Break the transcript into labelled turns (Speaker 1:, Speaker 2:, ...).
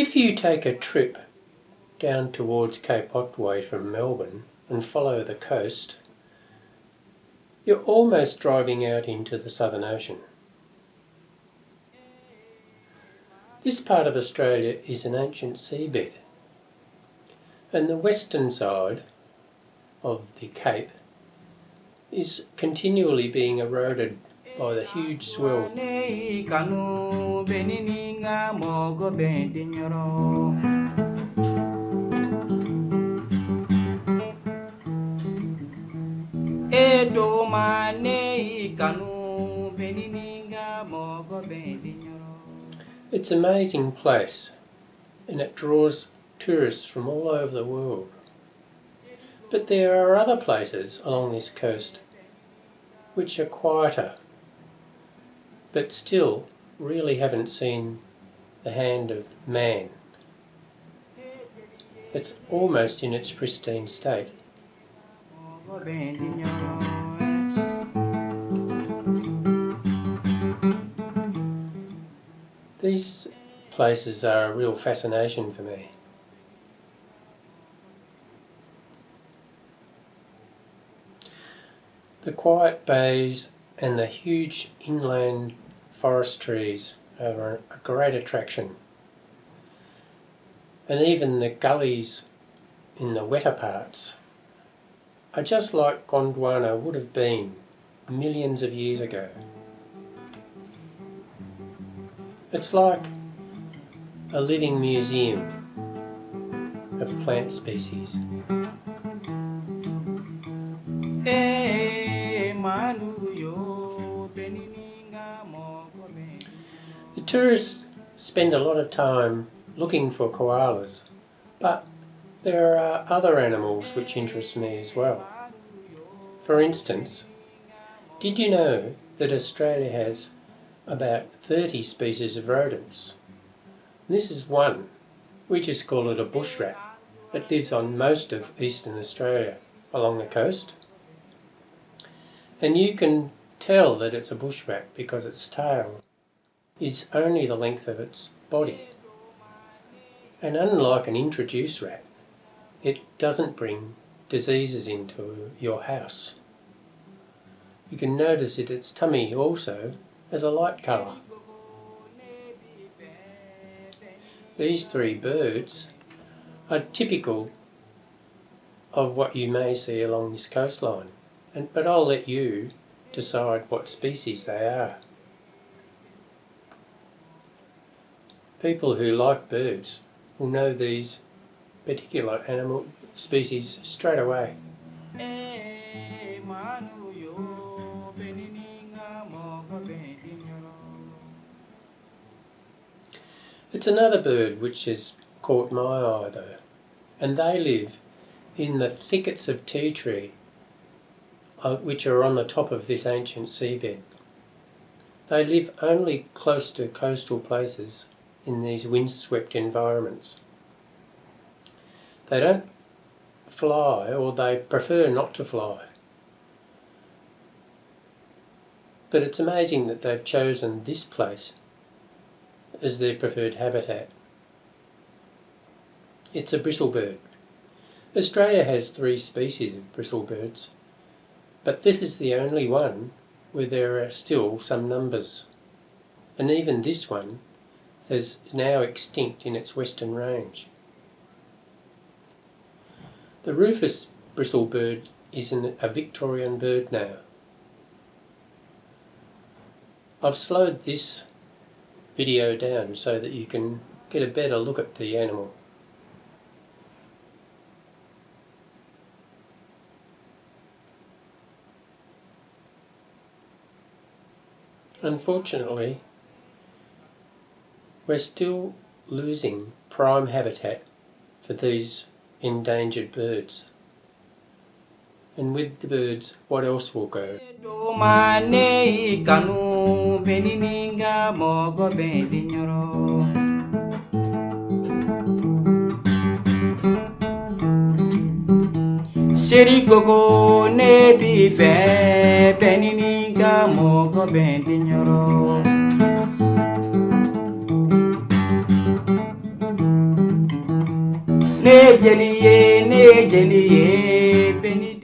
Speaker 1: If you take a trip down towards Cape Otway from Melbourne and follow the coast, you're almost driving out into the Southern Ocean. This part of Australia is an ancient seabed, and the western side of the Cape is continually being eroded by the huge swells. It's an amazing place, and it draws tourists from all over the world. But there are other places along this coast which are quieter, but still really haven't seen the hand of man. It's almost in its pristine state. These places are a real fascination for me. The quiet bays and the huge inland forest trees are a great attraction. And even the gullies in the wetter parts are just like Gondwana would have been millions of years ago. It's like a living museum of plant species. The tourists spend a lot of time looking for koalas, but there are other animals which interest me as well. For instance, did you know that Australia has about 30 species of rodents? This is one. We just call it a bush rat. It lives on most of eastern Australia along the coast. And you can tell that it's a bush rat because its tail is only the length of its body. And unlike an introduced rat, it doesn't bring diseases into your house. You can notice that its tummy also has a light colour. These three birds are typical of what you may see along this coastline, but I'll let you decide what species they are. People who like birds will know these particular animal species straight away. It's another bird which has caught my eye though, and they live in the thickets of tea tree which are on the top of this ancient seabed. They live only close to coastal places in these windswept environments. They don't fly, or they prefer not to fly. But it's amazing that they've chosen this place as their preferred habitat. It's a bristlebird. Australia has 3 species of bristlebirds, but this is the only one where there are still some numbers. And even this one is now extinct in its western range. The rufous bristlebird is a Victorian bird now. I've slowed this video down so that you can get a better look at the animal. Unfortunately, we're still losing prime habitat for these endangered birds. And with the birds, what else will go? Seri gogo ne bi fe benininga mogo bendinyoro.
Speaker 2: ne jeliye, ne jeliye, beni